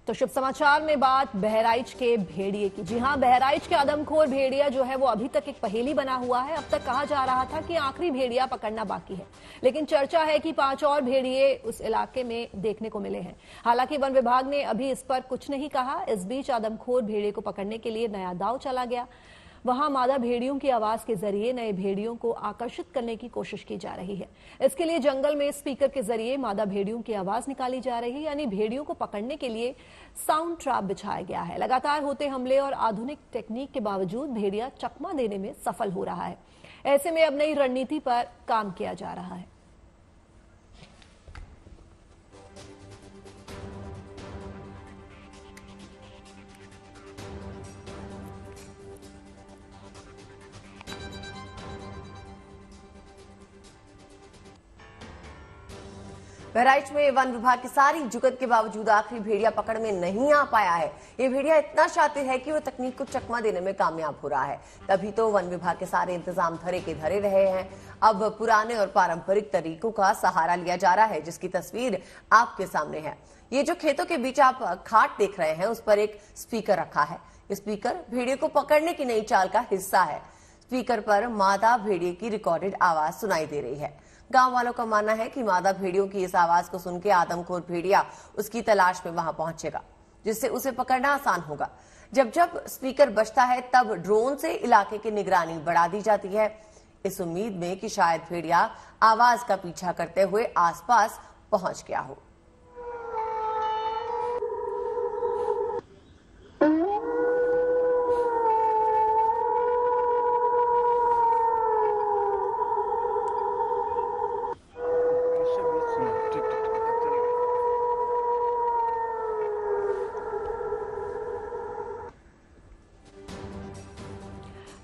तो शुभ समाचार में बात बहराइच के भेड़िए की। जी हां, बहराइच के आदमखोर भेड़िया जो है वो अभी तक एक पहेली बना हुआ है। अब तक कहा जा रहा था कि आखिरी भेड़िया पकड़ना बाकी है, लेकिन चर्चा है कि 5 और भेड़िए उस इलाके में देखने को मिले हैं। हालांकि वन विभाग ने अभी इस पर कुछ नहीं कहा। इस बीच आदमखोर भेड़िए को पकड़ने के लिए नया दांव चला गया। वहां मादा भेड़ियों की आवाज के जरिए नए भेड़ियों को आकर्षित करने की कोशिश की जा रही है। इसके लिए जंगल में स्पीकर के जरिए मादा भेड़ियों की आवाज निकाली जा रही है, यानी भेड़ियों को पकड़ने के लिए साउंड ट्रैप बिछाया गया है। लगातार होते हमले और आधुनिक टेक्निक के बावजूद भेड़िया चकमा देने में सफल हो रहा है। ऐसे में अब नई रणनीति पर काम किया जा रहा है। बहराइच में वन विभाग की सारी जुगत के बावजूद आखिरी भेड़िया पकड़ में नहीं आ पाया है। ये भेड़िया इतना शातिर है कि वो तकनीक को चकमा देने में कामयाब हो रहा है। तभी तो वन विभाग के सारे इंतजाम धरे के धरे रहे हैं। अब पुराने और पारंपरिक तरीकों का सहारा लिया जा रहा है, जिसकी तस्वीर आपके सामने है। ये जो खेतों के बीच आप खाट देख रहे हैं, उस पर एक स्पीकर रखा है। स्पीकर भेड़िए को पकड़ने की नई चाल का हिस्सा है। स्पीकर पर मादा भेड़िए की रिकॉर्डेड आवाज सुनाई दे रही है। गांव वालों का मानना है कि मादा भेड़ियों की इस आवाज को सुन के आदमखोर भेड़िया उसकी तलाश में वहां पहुंचेगा, जिससे उसे पकड़ना आसान होगा। जब जब स्पीकर बजता है, तब ड्रोन से इलाके की निगरानी बढ़ा दी जाती है, इस उम्मीद में कि शायद भेड़िया आवाज का पीछा करते हुए आसपास पहुंच गया हो।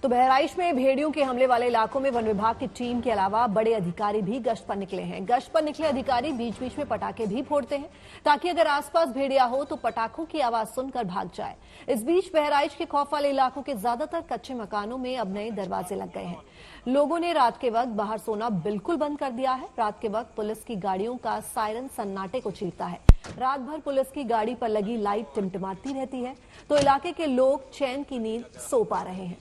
तो बहराइच में भेड़ियों के हमले वाले इलाकों में वन विभाग की टीम के अलावा बड़े अधिकारी भी गश्त पर निकले हैं। गश्त पर निकले अधिकारी बीच बीच में पटाखे भी फोड़ते हैं, ताकि अगर आसपास भेड़िया हो तो पटाखों की आवाज सुनकर भाग जाए। इस बीच बहराइच के खौफ वाले इलाकों के ज्यादातर कच्चे मकानों में अब नए दरवाजे लग गए हैं। लोगों ने रात के वक्त बाहर सोना बिल्कुल बंद कर दिया है। रात के वक्त पुलिस की गाड़ियों का सायरन सन्नाटे को चीरता है। रात भर पुलिस की गाड़ी पर लगी लाइट टिमटिमाती रहती है, तो इलाके के लोग चैन की नींद सो पा रहे हैं।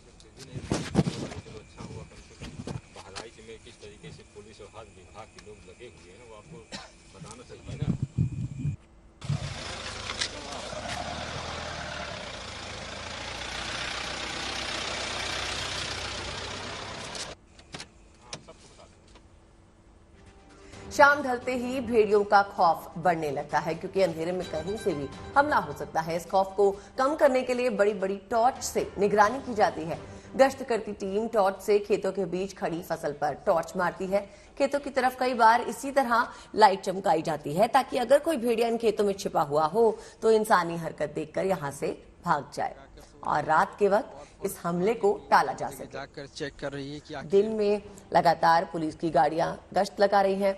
बहराइच में किस तरीके से पुलिस और हर विभाग के लोग लगे हुए हैं, वो आपको बताना चाहिए ना। शाम ढलते ही भेड़ियों का खौफ बढ़ने लगता है, क्योंकि अंधेरे में कहीं से भी हमला हो सकता है। इस खौफ को कम करने के लिए बड़ी बड़ी टॉर्च से निगरानी की जाती है। गश्त करती टीम टॉर्च से खेतों के बीच खड़ी फसल पर टॉर्च मारती है। खेतों की तरफ कई बार इसी तरह लाइट चमकाई जाती है, ताकि अगर कोई भेड़िया इन खेतों में छिपा हुआ हो तो इंसानी हरकत देखकर यहां से भाग जाए और रात के वक्त इस हमले को टाला जा सके। चेक कर रही है कि दिन में लगातार पुलिस की गाड़ियां गश्त लगा रही हैं।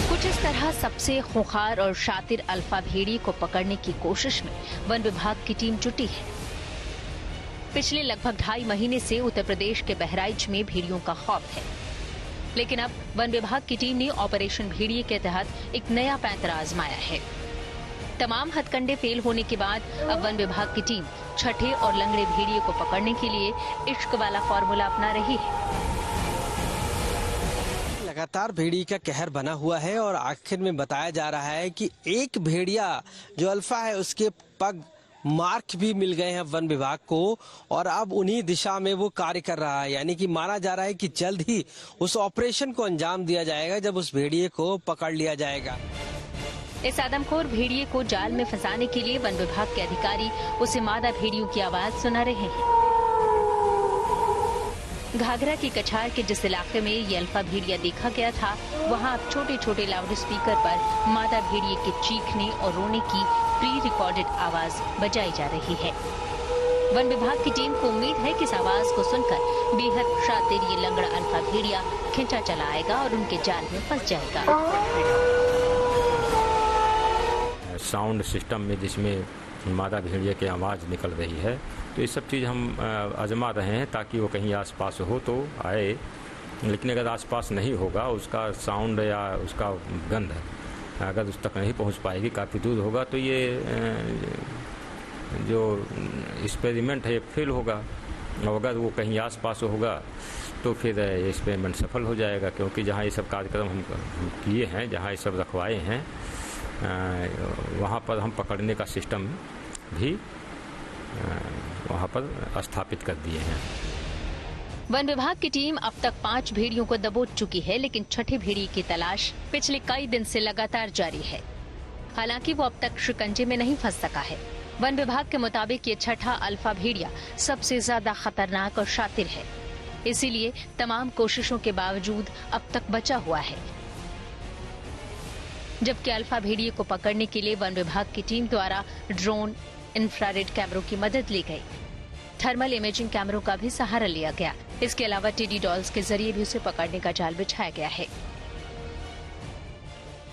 कुछ इस तरह सबसे खूंखार और शातिर अल्फा भेड़िए को पकड़ने की कोशिश में वन विभाग की टीम जुटी है। पिछले लगभग 2.5 महीने से उत्तर प्रदेश के बहराइच में भेड़ियों का खौफ है, लेकिन अब वन विभाग की टीम ने ऑपरेशन भेड़िए के तहत एक नया पैंतरा आजमाया है। तमाम हथकंडे फेल होने के बाद अब वन विभाग की टीम छठे और लंगड़े भेड़िए को पकड़ने के लिए इश्क वाला फॉर्मूला अपना रही है। लगातार भेड़िए का कहर बना हुआ है और आखिर में बताया जा रहा है कि एक भेड़िया जो अल्फा है उसके पग मार्क भी मिल गए हैं वन विभाग को, और अब उन्हीं दिशा में वो कार्य कर रहा है। यानी कि माना जा रहा है कि जल्द ही उस ऑपरेशन को अंजाम दिया जाएगा, जब उस भेड़िए को पकड़ लिया जाएगा। इस आदमखोर भेड़िए को जाल में फंसाने के लिए वन विभाग के अधिकारी उसे मादा भेड़ियों की आवाज सुना रहे हैं। घाघरा की कछार के जिस इलाके में ये अल्फा भेड़िया देखा गया था, वहां अब छोटे छोटे लाउड स्पीकर पर मादा भेड़िए के चीखने और रोने की प्री रिकॉर्डेड आवाज बजाई जा रही है। वन विभाग की टीम को उम्मीद है कि इस आवाज को सुनकर बेहद शातिर ये लंगड़ा अल्फा भेड़िया खींचा चला आएगा और उनके जाल में फंस जाएगा। साउंड सिस्टम में जिसमें मादा भेड़िया की आवाज़ निकल रही है, तो ये सब चीज़ हम आजमा रहे हैं ताकि वो कहीं आसपास हो तो आए, लेकिन अगर आसपास नहीं होगा उसका साउंड या उसका गंध अगर उस तक नहीं पहुंच पाएगी, काफ़ी दूर होगा, तो ये जो एक्सपेरिमेंट है ये फेल होगा। और अगर वो कहीं आसपास होगा तो फिर ये एक्सपेरिमेंट सफल हो जाएगा, क्योंकि जहाँ ये सब कार्यक्रम हम किए हैं, जहाँ ये सब रखवाए हैं, वहाँ पर हम पकड़ने का सिस्टम भी वहाँ पर स्थापित कर दिए हैं। वन विभाग की टीम अब तक 5 भेड़ियों को दबोच चुकी है, लेकिन छठे भेड़िए की तलाश पिछले कई दिन से लगातार जारी है। हालांकि वो अब तक शिकंजे में नहीं फंस सका है। वन विभाग के मुताबिक ये छठा अल्फा भेड़िया सबसे ज्यादा खतरनाक और शातिर है, इसीलिए तमाम कोशिशों के बावजूद अब तक बचा हुआ है। जबकि अल्फा भेड़िए को पकड़ने के लिए वन विभाग की टीम द्वारा ड्रोन, इंफ्रारेड कैमरों की मदद ली गई। थर्मल इमेजिंग कैमरों का भी सहारा लिया गया। इसके अलावा टेडी डॉल्स के जरिए भी उसे पकड़ने का जाल बिछाया गया है।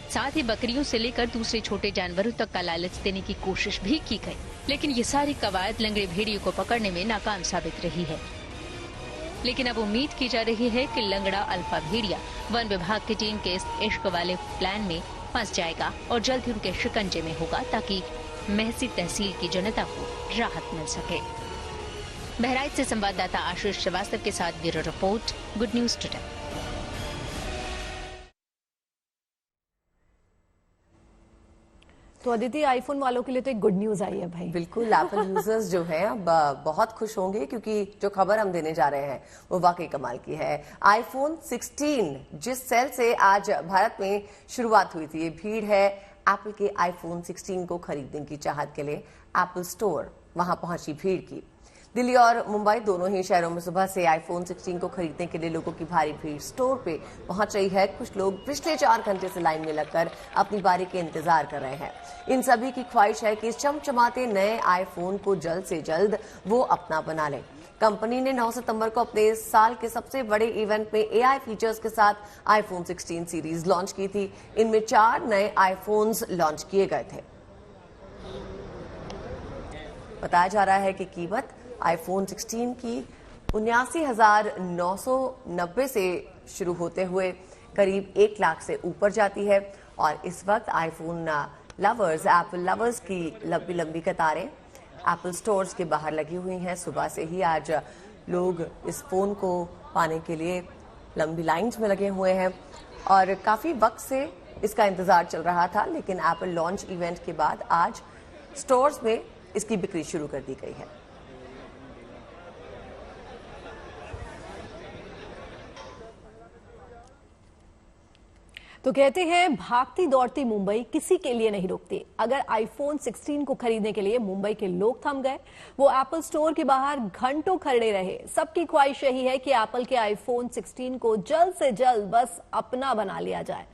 साथ ही बकरियों से लेकर दूसरे छोटे जानवरों तक का लालच देने की कोशिश भी की गई, लेकिन ये सारी कवायद लंगड़े भेड़िए को पकड़ने में नाकाम साबित रही है। लेकिन अब उम्मीद की जा रही है कि लंगड़ा अल्फा भेड़िया वन विभाग की टीम के इस इश्क वाले प्लान में फंस जाएगा और जल्द ही उनके शिकंजे में होगा, ताकि महसी तहसील की जनता को राहत मिल सके। बहराइच से संवाददाता आशीष श्रीवास्तव के साथ bureau report, good news today. तो अदिति, आईफोन वालों के लिए तो एक गुड न्यूज आई है भाई। बिल्कुल, एप्पल यूजर्स जो हैं अब बहुत खुश होंगे, क्योंकि जो खबर हम देने जा रहे हैं वो वाकई कमाल की है। आईफोन 16 जिस सेल से आज भारत में शुरुआत हुई थी, ये भीड़ है एप्पल के आईफोन 16 को खरीदने की चाहत के लिए एप्पल स्टोर वहां पहुंची भीड़ की। दिल्ली और मुंबई दोनों ही शहरों में सुबह से आईफोन 16 को खरीदने के लिए लोगों की भारी भीड़ स्टोर पे पहुंच रही है। कुछ लोग पिछले 4 घंटे से लाइन में लगकर अपनी बारी के इंतजार कर रहे हैं। इन सभी की ख्वाहिश है कि इस चमचमाते नए आईफोन को जल्द से जल्द वो अपना बना लें। कंपनी ने 9 सितंबर को अपने साल के सबसे बड़े इवेंट में एआई फीचर्स के साथ आईफोन 16 सीरीज लॉन्च की थी। इनमें 4 नए आईफोन्स लॉन्च किए गए थे। बताया जा रहा है कि कीमत आईफोन 16 की 79,990 से शुरू होते हुए करीब 1 लाख से ऊपर जाती है। और इस वक्त आईफोन लवर्स, एप्पल लवर्स की लंबी लंबी कतारें एप्पल स्टोर्स के बाहर लगी हुई हैं। सुबह से ही आज लोग इस फोन को पाने के लिए लंबी लाइंस में लगे हुए हैं और काफी वक्त से इसका इंतजार चल रहा था, लेकिन एप्पल लॉन्च इवेंट के बाद आज स्टोर्स में इसकी बिक्री शुरू कर दी गई है। तो कहते हैं भागती दौड़ती मुंबई किसी के लिए नहीं रुकती। अगर आईफोन 16 को खरीदने के लिए मुंबई के लोग थम गए, वो एप्पल स्टोर के बाहर घंटों खड़े रहे। सबकी ख्वाहिश यही है कि एप्पल के आईफोन 16 को जल्द से जल्द बस अपना बना लिया जाए।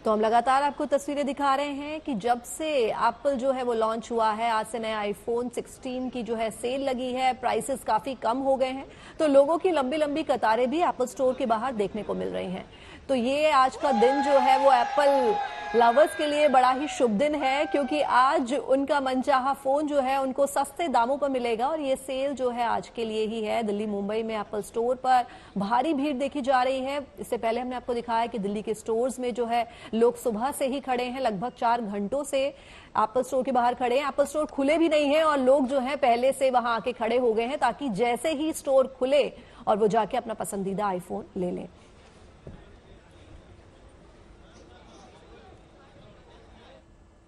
तो हम लगातार आपको तस्वीरें दिखा रहे हैं कि जब से एप्पल जो है वो लॉन्च हुआ है, आज से नए आईफोन 16 की जो है सेल लगी है, प्राइसेस काफी कम हो गए हैं, तो लोगों की लंबी लंबी कतारें भी एप्पल स्टोर के बाहर देखने को मिल रही हैं। तो ये आज का दिन जो है वो एप्पल लवर्स के लिए बड़ा ही शुभ दिन है, क्योंकि आज उनका मनचाहा फोन जो है उनको सस्ते दामों पर मिलेगा और ये सेल जो है आज के लिए ही है। दिल्ली मुंबई में एप्पल स्टोर पर भारी भीड़ देखी जा रही है। इससे पहले हमने आपको दिखाया कि दिल्ली के स्टोर्स में जो है लोग सुबह से ही खड़े हैं, लगभग 4 घंटों से एप्पल स्टोर के बाहर खड़े हैं। एप्पल स्टोर खुले भी नहीं है और लोग जो है पहले से वहां आके खड़े हो गए हैं, ताकि जैसे ही स्टोर खुले और वो जाके अपना पसंदीदा आईफोन ले लें।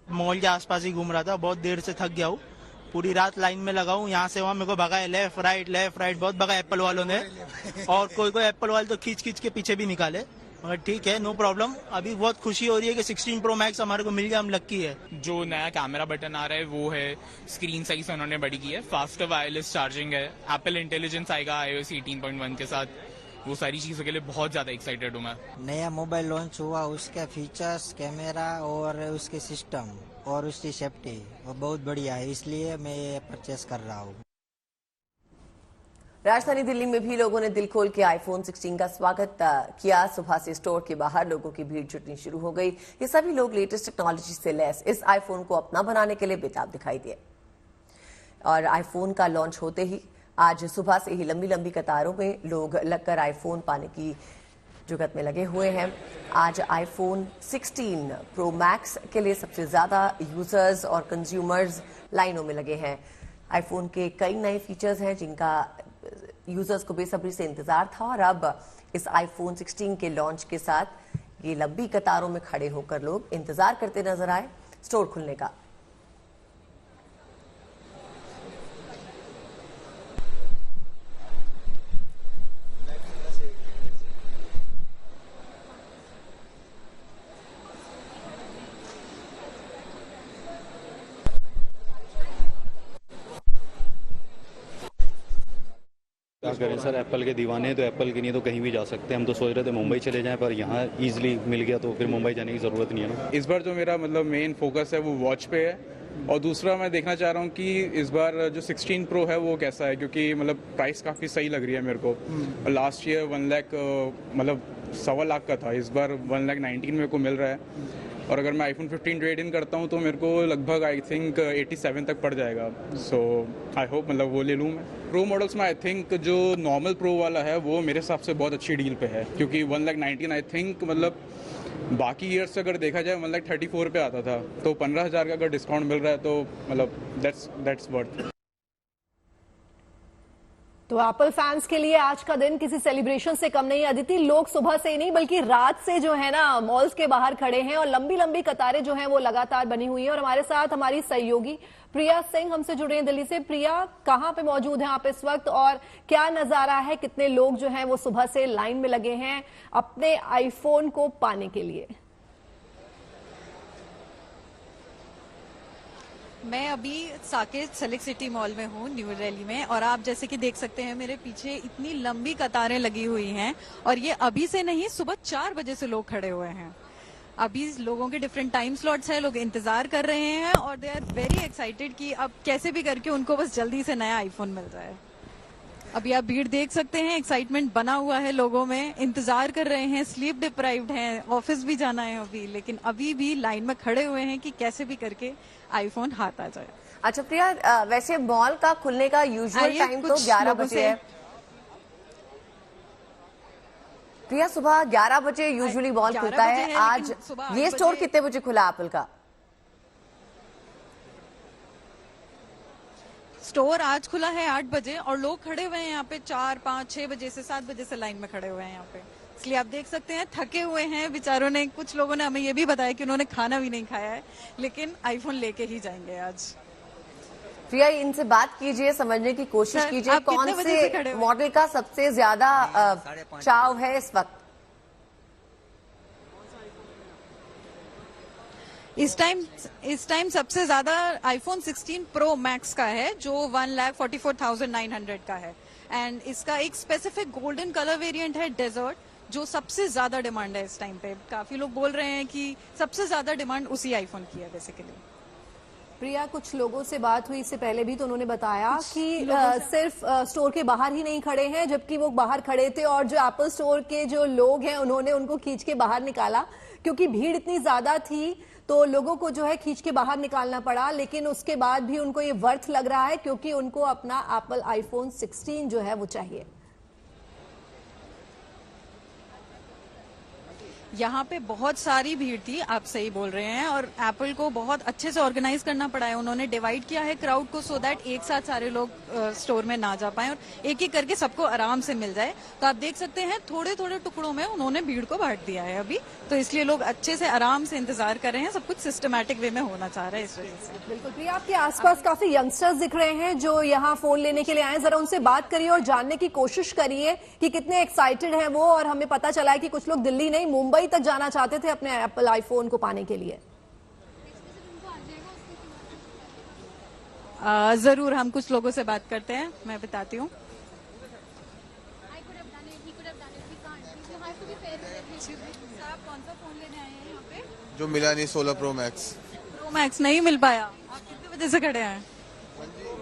मॉल के आसपास ही घूम रहा था, बहुत देर से थक गया हूँ। पूरी रात लाइन में लगा हूँ, यहाँ से वहाँ मेरे को भगाया, लेफ्ट राइट बहुत भगा एप्पल वालों ने। और कोई एप्पल वाले तो खींच के पीछे भी निकाले, मगर ठीक है, नो प्रॉब्लम। अभी बहुत खुशी हो रही है कि 16 प्रो मैक्स हमारे को मिल गया, हम लक्की है। जो नया कैमरा बटन आ रहा है वो है, स्क्रीन साइज उन्होंने बड़ी की है, फास्टर वायरलेस चार्जिंग है, एप्पल इंटेलिजेंस आएगा iOS 18.1 के साथ। वो सारी चीजों के लिए बहुत ज्यादा एक्साइटेड हूँ मैं। नया मोबाइल लॉन्च हुआ, उसका फीचर्स, कैमरा और उसके सिस्टम और उसकी सेफ्टी वो बहुत बढ़िया है, इसलिए मैं ये परचेस कर रहा हूँ। राजधानी दिल्ली में भी लोगों ने दिल खोल के आईफोन 16 का स्वागत किया। सुबह से स्टोर के बाहर लोगों की भीड़ जुटनी शुरू हो गई। ये सभी लोग लेटेस्ट टेक्नोलॉजी से लैस इस आईफोन को अपना बनाने के लिए बेताब दिखाई दिए। और आईफोन का लॉन्च होते ही आज सुबह से ही लंबी लंबी कतारों में लोग लगकर आईफोन पाने की जुगत में लगे हुए हैं। आज आईफोन 16 प्रो मैक्स के लिए सबसे ज्यादा यूजर्स और कंज्यूमर्स लाइनों में लगे हैं। आईफोन के कई नए फीचर्स हैं जिनका यूजर्स को बेसब्री से इंतजार था और अब इस आईफोन 16 के लॉन्च के साथ ये लंबी कतारों में खड़े होकर लोग इंतजार करते नजर आए स्टोर खुलने का। क्या करें सर, एप्पल के दीवाने हैं तो एप्पल के नहीं तो कहीं भी जा सकते हैं। हम तो सोच रहे थे मुंबई चले जाएं, पर यहाँ इजीली मिल गया तो फिर मुंबई जाने की ज़रूरत नहीं है ना। इस बार जो मेरा मतलब मेन फोकस है वो वॉच पे है, और दूसरा मैं देखना चाह रहा हूँ कि इस बार जो 16 प्रो है वो कैसा है, क्योंकि मतलब प्राइस काफ़ी सही लग रही है मेरे को। और लास्ट ईयर 1 लाख मतलब 1.25 लाख का था, इस बार 1,19,000 मेरे को मिल रहा है। और अगर मैं आईफोन 15 ट्रेड इन करता हूँ तो मेरे को लगभग आई थिंक 87 तक पड़ जाएगा। सो आई होप मतलब वो ले लूँ मैं। प्रो मॉडल्स में आई थिंक जो नॉर्मल प्रो वाला है वो मेरे हिसाब से बहुत अच्छी डील पे है, क्योंकि 1,19,000 आई थिंक मतलब बाकी ईयर्स से अगर देखा जाए 1,34,000 पे आता था, तो 15,000 का अगर डिस्काउंट मिल रहा है तो मतलब दैट्स वर्थ। तो एप्पल फैंस के लिए आज का दिन किसी सेलिब्रेशन से कम नहीं। अदिति, लोग सुबह से ही नहीं बल्कि रात से जो है ना मॉल्स के बाहर खड़े हैं और लंबी लंबी कतारें जो हैं वो लगातार बनी हुई हैं। और हमारे साथ हमारी सहयोगी प्रिया सिंह हमसे जुड़े हैं दिल्ली से। प्रिया, कहां पे मौजूद हैं आप इस वक्त और क्या नजारा है? कितने लोग जो हैं वो सुबह से लाइन में लगे हैं अपने आईफोन को पाने के लिए? मैं अभी साकेत सेलेक्ट सिटी मॉल में हूँ न्यू दिल्ली में, और आप जैसे कि देख सकते हैं मेरे पीछे इतनी लंबी कतारें लगी हुई हैं। और ये अभी से नहीं, सुबह 4 बजे से लोग खड़े हुए हैं। अभी लोगों के डिफरेंट टाइम स्लॉट्स हैं, लोग इंतजार कर रहे हैं और दे आर वेरी एक्साइटेड कि अब कैसे भी करके उनको बस जल्दी से नया आईफोन मिल जाए। अभी आप भीड़ देख सकते हैं, एक्साइटमेंट बना हुआ है लोगों में, इंतजार कर रहे हैं, स्लीप डिप्राइव्ड हैं, ऑफिस भी जाना है अभी, लेकिन अभी भी लाइन में खड़े हुए हैं कि कैसे भी करके आईफोन हाथ आ जाए। अच्छा प्रिया, वैसे मॉल का खुलने का यूजुअल टाइम तो 11 बजे है। प्रिया, सुबह 11 बजे यूजुअली मॉल खुलता है। आज ये स्टोर कितने बजे खुला एप्पल का? स्टोर आज खुला है 8 बजे और लोग खड़े हुए हैं यहाँ पे 4, 5, 6 बजे से 7 बजे से लाइन में खड़े हुए हैं यहाँ पे। इसलिए आप देख सकते हैं थके हुए हैं बेचारों ने। कुछ लोगों ने हमें ये भी बताया कि उन्होंने खाना भी नहीं खाया है, लेकिन आईफोन लेके ही जाएंगे आज। प्रिया, इनसे बात कीजिए, समझने की कोशिश कीजिए कौन से मॉडल का सबसे ज्यादा चाव है इस वक्त? इस टाइम सबसे ज्यादा आईफोन 16 प्रो मैक्स का है जो 1,44,900 का है। एंड इसका एक स्पेसिफिक गोल्डन कलर वेरिएंट है डेजर्ट, जो सबसे ज्यादा डिमांड है इस टाइम पे। काफी लोग बोल रहे हैं कि सबसे ज्यादा डिमांड उसी आईफोन की है बेसिकली। प्रिया, कुछ लोगों से बात हुई इससे पहले भी तो उन्होंने बताया कि सिर्फ स्टोर के बाहर ही नहीं खड़े हैं, जबकि वो बाहर खड़े थे और जो एप्पल स्टोर के जो लोग हैं उन्होंने उनको खींच के बाहर निकाला, क्योंकि भीड़ इतनी ज्यादा थी तो लोगों को जो है खींच के बाहर निकालना पड़ा। लेकिन उसके बाद भी उनको ये वर्थ लग रहा है क्योंकि उनको अपना एप्पल आईफोन 16 जो है वो चाहिए। यहाँ पे बहुत सारी भीड़ थी, आप सही बोल रहे हैं, और एप्पल को बहुत अच्छे से ऑर्गेनाइज करना पड़ा है। उन्होंने डिवाइड किया है क्राउड को सो दैट एक साथ सारे लोग स्टोर में ना जा पाए और एक एक करके सबको आराम से मिल जाए। तो आप देख सकते हैं थोड़े थोड़े टुकड़ों में उन्होंने भीड़ को बांट दिया है अभी, तो इसलिए लोग अच्छे से आराम से इंतजार कर रहे हैं। सब कुछ सिस्टमेटिक वे में होना चाह रहे हैं इस वजह से। बिल्कुल प्रिया, आपके आसपास काफी यंगस्टर्स दिख रहे हैं जो यहाँ फोन लेने के लिए आए, जरा उनसे बात करिए और जानने की कोशिश करिए कि कितने एक्साइटेड हैं वो। और हमें पता चला है कि कुछ लोग दिल्ली नहीं मुंबई तक जाना चाहते थे अपने एप्पल आईफोन को पाने के लिए। जरूर हम कुछ लोगों से बात करते हैं, मैं बताती हूँ। आप कौन सा फोन लेने आए हैं यहाँ पे? जो मिला नहीं, 16 प्रो मैक्स। प्रो मैक्स नहीं मिल पाया। आप कितने बजे से खड़े हैं?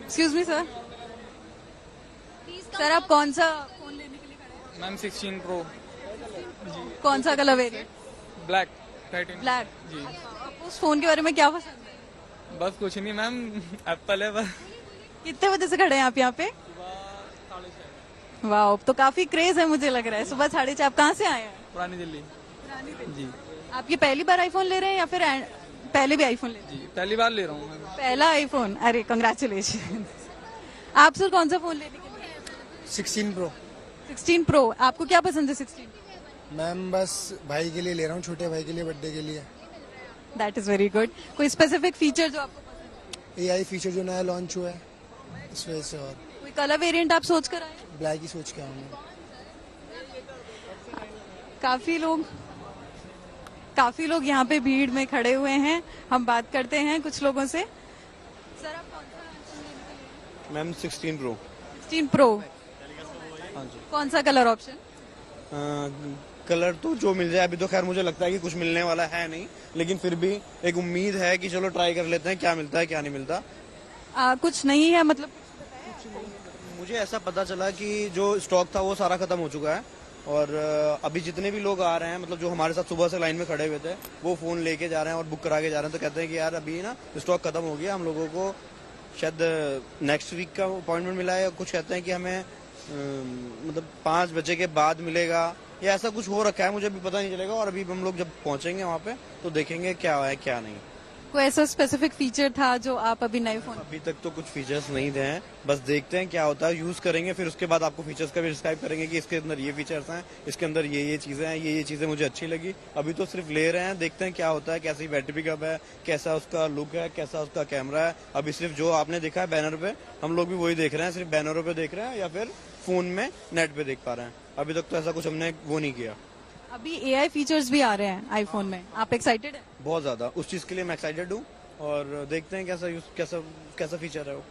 एक्सक्यूज मी सर, सर आप कौन सा फोन लेने के लिए खड़े हैं? मैम 16 प्रो कौन सा colour variant? Black titanium black. जी। आपको उस फोन के बारे में क्या पसंद है? बस कुछ नहीं मैम, एप्पल है बस। कितने बजे से खड़े हैं आप यहाँ पे? वाह, तो काफी क्रेज है मुझे लग रहा है। सुबह 6:30। आप कहाँ से आए हैं? पुरानी दिल्ली जी। आप ये पहली बार आईफोन ले रहे हैं या फिर पहले भी आईफोन ले रहे हैं? जी पहली बार ले रहा हूँ मैम। पहला आईफोन, अरे कंग्रेचुलेशन। आप सर कौन सा फोन लेने के लिए? 16 प्रो। 16 प्रो। आपको क्या पसंद है 16? मैम बस भाई के लिए ले रहा हूँ, छोटे भाई के लिए, बर्थडे के लिए। That is very good. कोई स्पेसिफिक फीचर जो आपको पसंद है? AI फीचर जो नया लॉन्च हुआ है इस वजह से। और कोई कलर वेरिएंट आप सोच कर आए? ब्लैक ही सोच के आया हूँ। काफी लोग यहाँ पे भीड़ में खड़े हुए हैं। हम बात करते हैं कुछ लोगों से। सर आप कौन सा आईफोन लेने के लिए? Ma'am 16 pro. 16 प्रो। हाँ जी। कौन सा कलर ऑप्शन? कलर तो जो मिल जाए। अभी तो खैर मुझे लगता है कि कुछ मिलने वाला है नहीं, लेकिन फिर भी एक उम्मीद है कि चलो ट्राई कर लेते हैं क्या मिलता है क्या नहीं मिलता। कुछ नहीं है मतलब? मुझे ऐसा पता चला कि जो स्टॉक था वो सारा खत्म हो चुका है, और अभी जितने भी लोग आ रहे हैं, मतलब जो हमारे साथ सुबह से लाइन में खड़े हुए थे, वो फोन लेके जा रहे हैं और बुक करा के जा रहे हैं। तो कहते हैं कि यार अभी ना स्टॉक खत्म हो गया, हम लोगों को शायद नेक्स्ट वीक का अपॉइंटमेंट मिला है। कुछ कहते हैं कि हमें मतलब 5 बजे के बाद मिलेगा, या ऐसा कुछ हो रखा है, मुझे भी पता नहीं चलेगा। और अभी हम लोग जब पहुंचेंगे वहाँ पे तो देखेंगे क्या है क्या नहीं। कोई ऐसा स्पेसिफिक फीचर था जो आप अभी नए फोन? अभी तक तो कुछ फीचर्स नहीं थे हैं, बस देखते हैं क्या होता है, यूज करेंगे, फिर उसके बाद आपको फीचर्स का भी डिस्क्राइब करेंगे कि इसके अंदर ये फीचर्स हैं, इसके अंदर ये चीजें हैं, ये चीजें मुझे अच्छी लगी। अभी तो सिर्फ ले रहे हैं, देखते हैं क्या होता है, कैसी बैटरी पिकअप है, कैसा उसका लुक है, कैसा उसका कैमरा है। अभी सिर्फ जो आपने देखा है बैनर पे, हम लोग भी वही देख रहे हैं, सिर्फ बैनरों पे देख रहे हैं या फिर फोन में नेट पे देख पा रहे हैं। अभी तक तो ऐसा कुछ हमने वो नहीं किया। अभी AI फीचर्स भी आ रहे हैं आईफोन में, आप एक्साइटेड हैं? बहुत ज्यादा, उस चीज के लिए मैं एक्साइटेड हूँ, और देखते हैं कैसा फीचर है वो,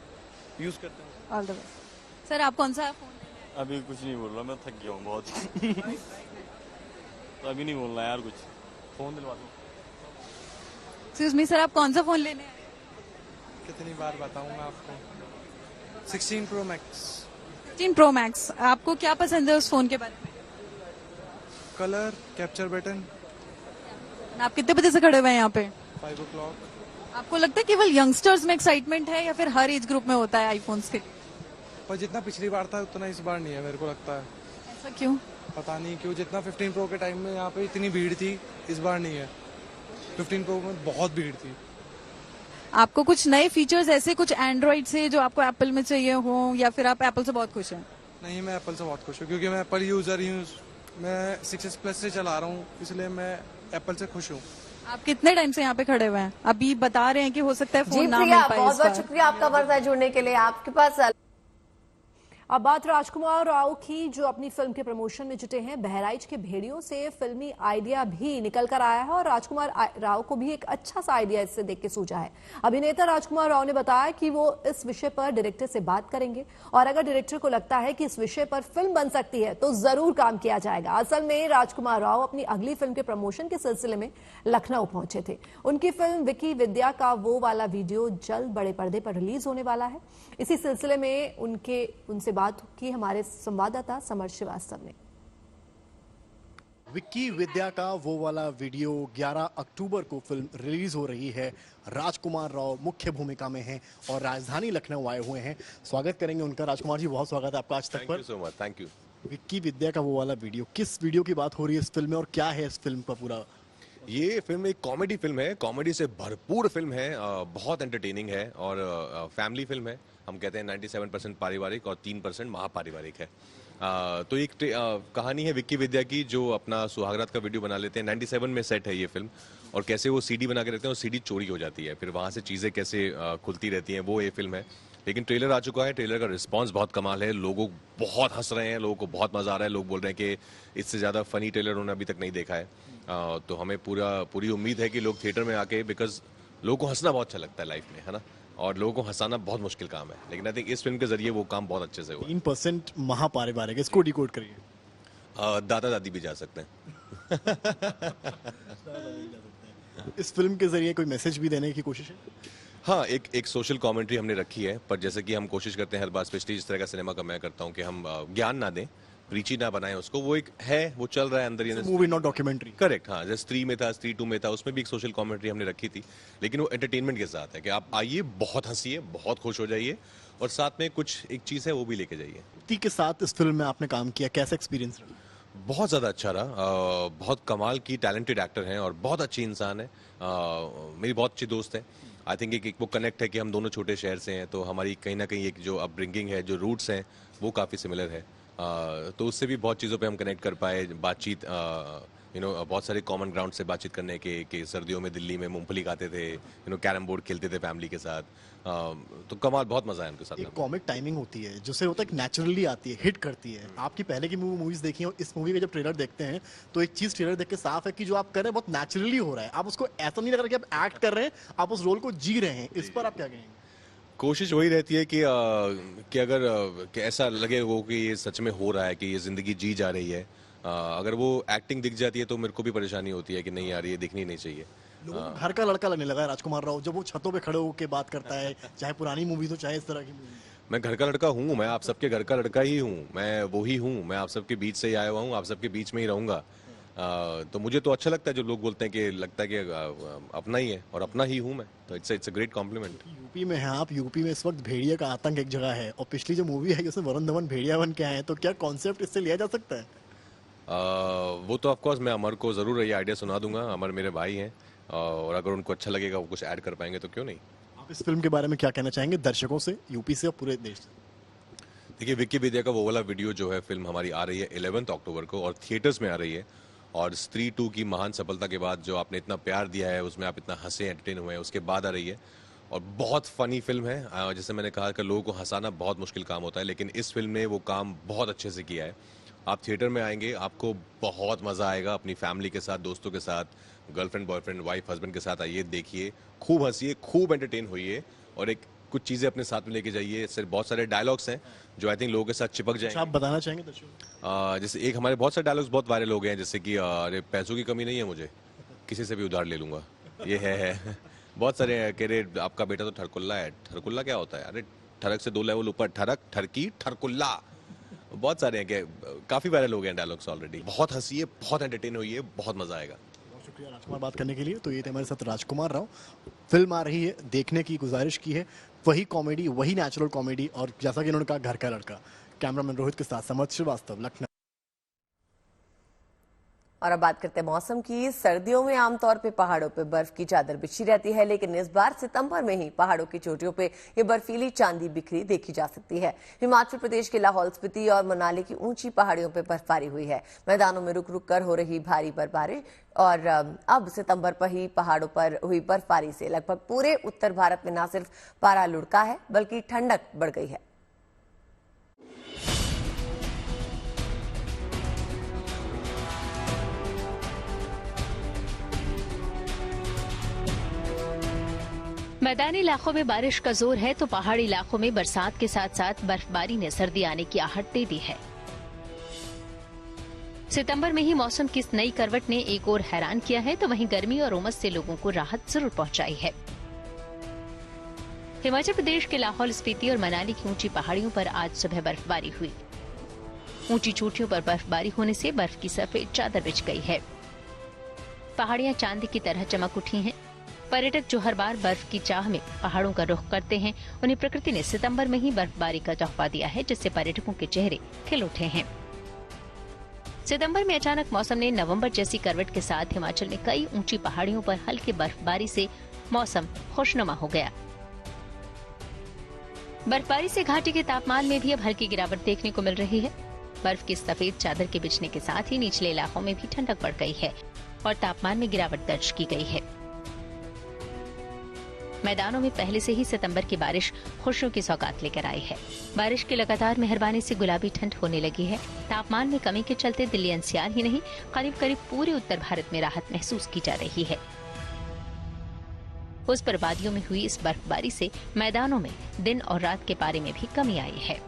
यूज करते हैं। All the best. सर आप कौन सा फोन? अभी कुछ नहीं बोल रहा, मैं थक गया हूँ बहुत। तो अभी नहीं बोलना यार, कुछ फोन दिलवा दो। एक्सक्यूज मी सर, आप कौन सा फोन लेने आए? कितनी बार बताऊं मैं आपको? 16 प्रो मैक्स। 16 pro max. आपको क्या पसंद है उस फोन के बारे में? Colour, capture button. आप कितने बजे से खड़े हुए हैं यहाँ पे? 5 o'clock। आपको लगता है केवल यंगस्टर्स में एक्साइटमेंट है या फिर हर एज ग्रुप में होता है आईफोन्स के लिए? पर जितना पिछली बार था उतना इस बार नहीं है, मेरे को लगता है। ऐसा क्यों? पता नहीं क्यों, जितना 15 प्रो के टाइम में यहाँ पे इतनी भीड़ थी, इस बार नहीं है। 15 प्रो में बहुत भीड़ थी। आपको कुछ नए फीचर्स ऐसे कुछ एंड्रॉइड से जो आपको एप्पल में चाहिए हो, या फिर आप एप्पल से बहुत खुश हैं? नहीं, मैं एप्पल से बहुत खुश हूँ, क्योंकि मैं एप्पल यूजर ही हूँ। मैं 6s प्लस से चला रहा हूँ, इसलिए मैं एप्पल से खुश हूँ। आप कितने टाइम से यहाँ पे खड़े हुए हैं? अभी बता रहे हैं कि हो सकता है जी फोन ना मिल प्रिया, पाए। बहुत बहुत शुक्रिया आपका वर्षा जुड़ने के लिए। आपके पास अब बात राजकुमार राव की, जो अपनी फिल्म के प्रमोशन में जुटे हैं। बहराइच के भेड़ियों से फिल्मी आइडिया भी निकल कर आया है और राजकुमार राव को भी एक अच्छा सा आइडिया इससे देख के सूझा है। अभिनेता राजकुमार राव ने बताया कि वो इस विषय पर डायरेक्टर से बात करेंगे और अगर डायरेक्टर को लगता है कि इस विषय पर फिल्म बन सकती है तो जरूर काम किया जाएगा। असल में राजकुमार राव अपनी अगली फिल्म के प्रमोशन के सिलसिले में लखनऊ पहुंचे थे। उनकी फिल्म विक्की विद्या का वो वाला वीडियो जल्द बड़े पर्दे पर रिलीज होने वाला है। इसी सिलसिले में उनसे बात की हमारे संवाददाता समर श्रीवास्तव ने। विक्की विद्या का वो वाला वीडियो 11 अक्टूबर को फिल्म रिलीज हो रही है। राजकुमार राव मुख्य भूमिका में हैं और राजधानी लखनऊ आए हुए हैं। स्वागत करेंगे उनका। राजकुमार जी, बहुत स्वागत है आपका आज तक पर। So much, thank you. Vicky Vidya का वो वाला वीडियो, किस वीडियो की बात हो रही है इस फिल्म में और क्या है इस फिल्म का पूरा? ये फिल्म एक कॉमेडी फिल्म है, कॉमेडी से भरपूर फिल्म है, बहुत एंटरटेनिंग है और फैमिली फिल्म है। हम कहते हैं 97% पारिवारिक और 3% महापारिवारिक है। तो एक कहानी है विक्की विद्या की, जो अपना सुहागरात का वीडियो बना लेते हैं। 97 में सेट है ये फिल्म, और कैसे वो सीडी बना के रखते हैं और सीडी चोरी हो जाती है, फिर वहाँ से चीज़ें कैसे खुलती रहती हैं, वो ये फिल्म है। लेकिन ट्रेलर आ चुका है, ट्रेलर का रिस्पांस बहुत कमाल है, लोगों बहुत हंस रहे हैं, लोगों को बहुत मजा आ रहा है। लोग बोल रहे हैं कि इससे ज़्यादा फनी ट्रेलर उन्होंने अभी तक नहीं देखा है। तो हमें पूरी उम्मीद है कि लोग थिएटर में आके, बिकॉज लोगों को हंसना बहुत अच्छा लगता है लाइफ में, है ना, और लोगों को हंसाना बहुत मुश्किल काम है, लेकिन आई थिंक इस फिल्म के जरिए वो काम बहुत अच्छे से हुआ। 3% महापारिवारिक, इसको डिकोड करिए। दादा दादी भी जा सकते हैं। इस फिल्म के जरिए कोई मैसेज भी देने की कोशिश है? हाँ, एक सोशल कमेंट्री हमने रखी है, पर जैसे कि हम कोशिश करते हैं हर बार, स्पेशली जिस तरह का सिनेमा का मैं करता हूँ कि हम ज्ञान ना दें, प्रीची ना बनाएं उसको, वो एक है, वो चल रहा है अंदर ही। Movie not documentary. करेक्ट, हाँ, जैसे स्त्री में था, स्त्री 2 में था, उसमें भी एक सोशल कमेंट्री हमने रखी थी, लेकिन वो एंटरटेनमेंट के साथ है कि आप आइए, बहुत हंसिए, बहुत खुश हो जाइए, और साथ में कुछ एक चीज़ है वो भी लेके जाइए। ती के साथ इस फिल्म में आपने काम किया, कैसा एक्सपीरियंस रहा? बहुत ज़्यादा अच्छा रहा। बहुत कमाल की टैलेंटेड एक्टर हैं और बहुत अच्छी इंसान है। मेरी बहुत अच्छी दोस्त है। आई थिंक एक वो कनेक्ट है कि हम दोनों छोटे शहर से हैं, तो हमारी कहीं ना कहीं एक जो अपब्रिंगिंग है, जो रूट्स हैं, वो काफ़ी सिमिलर है। तो उससे भी बहुत चीज़ों पे हम कनेक्ट कर पाए, बातचीत, बहुत सारे कॉमन ग्राउंड से बातचीत करने के सर्दियों में दिल्ली में मूंगफली खाते थे, कैरम बोर्ड खेलते थे फैमिली के साथ। तो कमाल, बहुत मजा आया उनके साथ। एक कॉमिक टाइमिंग होती है जिससे होता है नेचुरली आती है, हिट करती है। आपकी पहले की मूवीज देखी हो, इस मूवी का जब ट्रेलर देखते हैं तो एक चीज ट्रेलर देख के साफ है कि जो आप कर रहे हैं बहुत नेचुरली हो रहा है। आप उसको ऐसा नहीं लग रहा कि आप एक्ट कर रहे हैं, आप उस रोल को जी रहे हैं। इस पर आप क्या कहेंगे? कोशिश वही रहती है कि अगर कि ऐसा लगे वो कि ये सच में हो रहा है, कि ये जिंदगी जी जा रही है। अगर वो एक्टिंग दिख जाती है तो मेरे को भी परेशानी होती है कि नहीं यार, ये दिखनी नहीं चाहिए। लोगों को घर का लड़का लगने लगा है राजकुमार राव, जब वो छतों पे खड़े होकर बात करता है, चाहे पुरानी मूवी तो चाहे इस तरह की मूवी। मैं घर का लड़का हूँ, मैं आप सबके घर का लड़का ही हूँ, मैं वो ही हूँ, मैं आप सबके बीच से ही आया हुआ हूँ, आप सबके बीच में ही रहूंगा। तो मुझे तो अच्छा लगता है जो लोग बोलते हैं कि लगता है कि अपना ही है, और अपना ही हूँ मैं, तो it's a great compliment. UP में हैं आप, यूपी में इस वक्त भेड़िया का आतंक एक जगह है, और पिछली जो मूवी है उसमें वरुण धवन भेड़िया बन के आए हैं, तो क्या कॉन्सेप्ट इससे लिया जा सकता है? वो तो ऑफकोर्स मैं अमर को ज़रूर ये आइडिया सुना दूंगा। अमर मेरे भाई हैं, और अगर उनको अच्छा लगेगा, वो कुछ ऐड कर पाएंगे तो क्यों नहीं। आप इस फिल्म के बारे में क्या कहना चाहेंगे दर्शकों से, यूपी से और पूरे देश से? देखिए, विकिपीडिया का वो वाला वीडियो जो है, फिल्म हमारी आ रही है 11 अक्टूबर को, और थिएटर्स में आ रही है। और स्त्री 2 की महान सफलता के बाद जो आपने इतना प्यार दिया है, उसमें आप इतना हंसे, एंटरटेन हुए हैं, उसके बाद आ रही है। और बहुत फनी फिल्म है। जैसे मैंने कहा कि लोगों को हंसाना बहुत मुश्किल काम होता है, लेकिन इस फिल्म ने वो काम बहुत अच्छे से किया है। आप थिएटर में आएंगे, आपको बहुत मज़ा आएगा, अपनी फैमिली के साथ, दोस्तों के साथ, गर्लफ्रेंड, बॉयफ्रेंड, वाइफ, हस्बैंड के साथ आइए, देखिए, खूब हंसिए, खूब एंटरटेन होइए, और एक कुछ चीज़ें अपने साथ में लेके जाइए। सिर्फ बहुत सारे डायलॉग्स हैं जो आई थिंक लोगों के साथ चिपक जाएंगे। आप बताना चाहेंगे दर्शकों? जैसे एक हमारे बहुत सारे डायलॉग्स बहुत वायरल हो गए हैं, जैसे कि अरे पैसों की कमी नहीं है मुझे, किसी से भी उधार ले लूंगा, ये है। बहुत सारे हैं, कह रहे आपका बेटा तो ठरकुल्ला है। ठरकुल्ला क्या होता है? अरे ठरक से 2 लेवल ऊपर, ठरक, ठरकी, ठरकुल्ला। बहुत सारे हैं कि काफी वायरल हो गए हैं डायलॉग्स ऑलरेडी। बहुत हंसिए, बहुत एंटरटेन होइए, बहुत मजा आएगा। बहुत शुक्रिया राजकुमार बात करने के लिए। तो ये थे हमारे साथ राजकुमार राव। फिल्म आ रही है, देखने की गुजारिश की है, वही कॉमेडी, वही नेचुरल कॉमेडी, और जैसा कि उन्होंने कहा, घर का लड़का। कैमरामैन रोहित के साथ समर्थ श्रीवास्तव, लखनऊ। और अब बात करते हैं मौसम की। सर्दियों में आमतौर पे पहाड़ों पे बर्फ की चादर बिछी रहती है, लेकिन इस बार सितंबर में ही पहाड़ों की चोटियों पे ये बर्फीली चांदी बिखरी देखी जा सकती है। हिमाचल प्रदेश के लाहौल स्पीति और मनाली की ऊंची पहाड़ियों पे बर्फबारी हुई है। मैदानों में रुक रुक कर हो रही भारी बर्फबारी और अब सितंबर पर ही पहाड़ों पर हुई बर्फबारी से लगभग पूरे उत्तर भारत में न सिर्फ पारा लुढ़का है, बल्कि ठंडक बढ़ गई है। मैदानी इलाकों में बारिश का जोर है, तो पहाड़ी इलाकों में बरसात के साथ साथ बर्फबारी ने सर्दी आने की आहट दे दी है। सितंबर में ही मौसम की इस नई करवट ने एक और हैरान किया है, तो वहीं गर्मी और उमस से लोगों को राहत जरूर पहुंचाई है। हिमाचल प्रदेश के लाहौल स्पीति और मनाली की ऊंची पहाड़ियों पर आज सुबह बर्फबारी हुई। ऊंची चोटियों पर बर्फबारी होने से बर्फ की सफेद चादर बिछ गई है। पहाड़ियां चांदी की तरह चमक उठी हैं। पर्यटक जो हर बार बर्फ की चाह में पहाड़ों का रुख करते हैं, उन्हें प्रकृति ने सितंबर में ही बर्फबारी का तोहफा दिया है, जिससे पर्यटकों के चेहरे खिल उठे हैं। सितंबर में अचानक मौसम ने नवंबर जैसी करवट के साथ हिमाचल में कई ऊंची पहाड़ियों पर हल्की बर्फबारी से मौसम खुशनुमा हो गया। बर्फबारी से घाटी के तापमान में भी अब हल्की गिरावट देखने को मिल रही है। बर्फ की सफेद चादर के बिछने के साथ ही निचले इलाकों में भी ठंडक बढ़ गई है और तापमान में गिरावट दर्ज की गई है। मैदानों में पहले से ही सितंबर की बारिश खुशियों की सौगात लेकर आई है। बारिश की लगातार मेहरबानी से गुलाबी ठंड होने लगी है। तापमान में कमी के चलते दिल्ली एनसीआर ही नहीं, करीब करीब पूरे उत्तर भारत में राहत महसूस की जा रही है। उस पर वादियों में हुई इस बर्फबारी से मैदानों में दिन और रात के पारे में भी कमी आई है।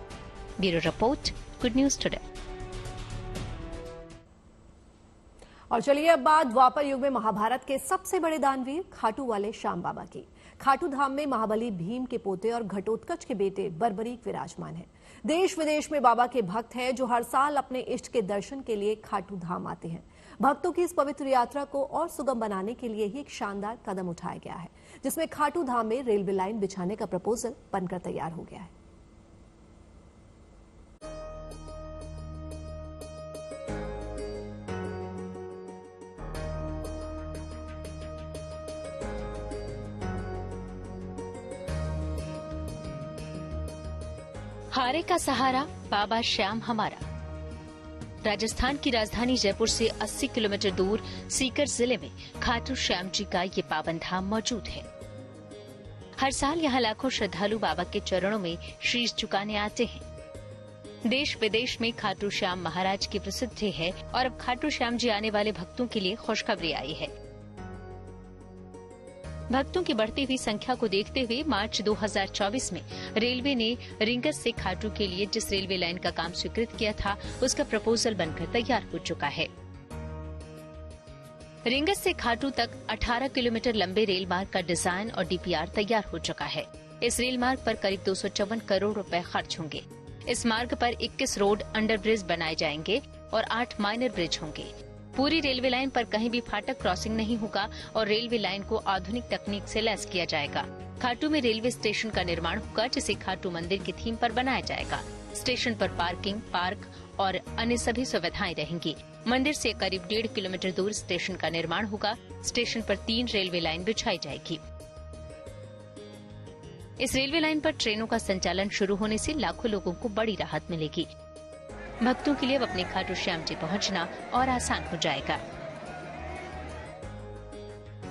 Bureau report, good news today. और चलिए अब बात द्वापर युग में महाभारत के सबसे बड़े दानवीर खाटू वाले श्याम बाबा की। खाटू धाम में महाबली भीम के पोते और घटोत्कच के बेटे बर्बरीक विराजमान हैं। देश विदेश में बाबा के भक्त हैं जो हर साल अपने इष्ट के दर्शन के लिए खाटू धाम आते हैं। भक्तों की इस पवित्र यात्रा को और सुगम बनाने के लिए ही एक शानदार कदम उठाया गया है, जिसमें खाटू धाम में रेलवे लाइन बिछाने का प्रपोजल बनकर तैयार हो गया है। हारे का सहारा बाबा श्याम हमारा। राजस्थान की राजधानी जयपुर से 80 किलोमीटर दूर सीकर जिले में खाटू श्याम जी का ये पावन धाम मौजूद है। हर साल यहाँ लाखों श्रद्धालु बाबा के चरणों में शीश झुकाने आते हैं। देश विदेश में खाटू श्याम महाराज की प्रसिद्धि है और अब खाटू श्याम जी आने वाले भक्तों के लिए खुशखबरी आई है। भक्तों की बढ़ती हुई संख्या को देखते हुए मार्च 2024 में रेलवे ने रिंगस से खाटू के लिए जिस रेलवे लाइन का काम स्वीकृत किया था, उसका प्रपोजल बनकर तैयार हो चुका है। रिंगस से खाटू तक 18 किलोमीटर लंबे रेल मार्ग का डिजाइन और डीपीआर तैयार हो चुका है। इस रेल मार्ग पर करीब 254 करोड़ रुपए खर्च होंगे। इस मार्ग पर 21 रोड अंडरब्रिज बनाए जाएंगे और 8 माइनर ब्रिज होंगे। पूरी रेलवे लाइन पर कहीं भी फाटक क्रॉसिंग नहीं होगा और रेलवे लाइन को आधुनिक तकनीक से लैस किया जाएगा। खाटू में रेलवे स्टेशन का निर्माण होगा, जिसे खाटू मंदिर की थीम पर बनाया जाएगा। स्टेशन पर पार्किंग, पार्क और अन्य सभी सुविधाएं रहेंगी। मंदिर से करीब 1.5 किलोमीटर दूर स्टेशन का निर्माण होगा। स्टेशन पर 3 रेलवे लाइन बिछाई जाएगी। इस रेलवे लाइन पर ट्रेनों का संचालन शुरू होने से लाखों लोगों को बड़ी राहत मिलेगी। भक्तों के लिए अब अपने खाटू श्याम जी पहुंचना और आसान हो जाएगा।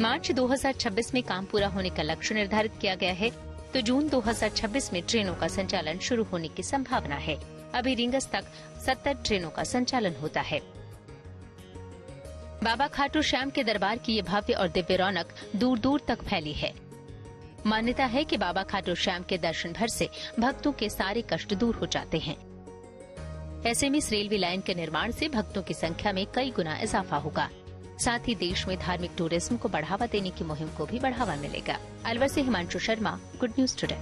मार्च 2026 में काम पूरा होने का लक्ष्य निर्धारित किया गया है, तो जून 2026 में ट्रेनों का संचालन शुरू होने की संभावना है। अभी रिंगस तक 70 ट्रेनों का संचालन होता है। बाबा खाटू श्याम के दरबार की ये भव्य और दिव्य रौनक दूर दूर तक फैली है। मान्यता है कि बाबा खाटू श्याम के दर्शन भर से भक्तों के सारे कष्ट दूर हो जाते हैं। ऐसे में इस रेलवे लाइन के निर्माण से भक्तों की संख्या में कई गुना इजाफा होगा। साथ ही देश में धार्मिक टूरिज्म को बढ़ावा देने की मुहिम को भी बढ़ावा मिलेगा। अलवर से Himanshu Sharma, good news today.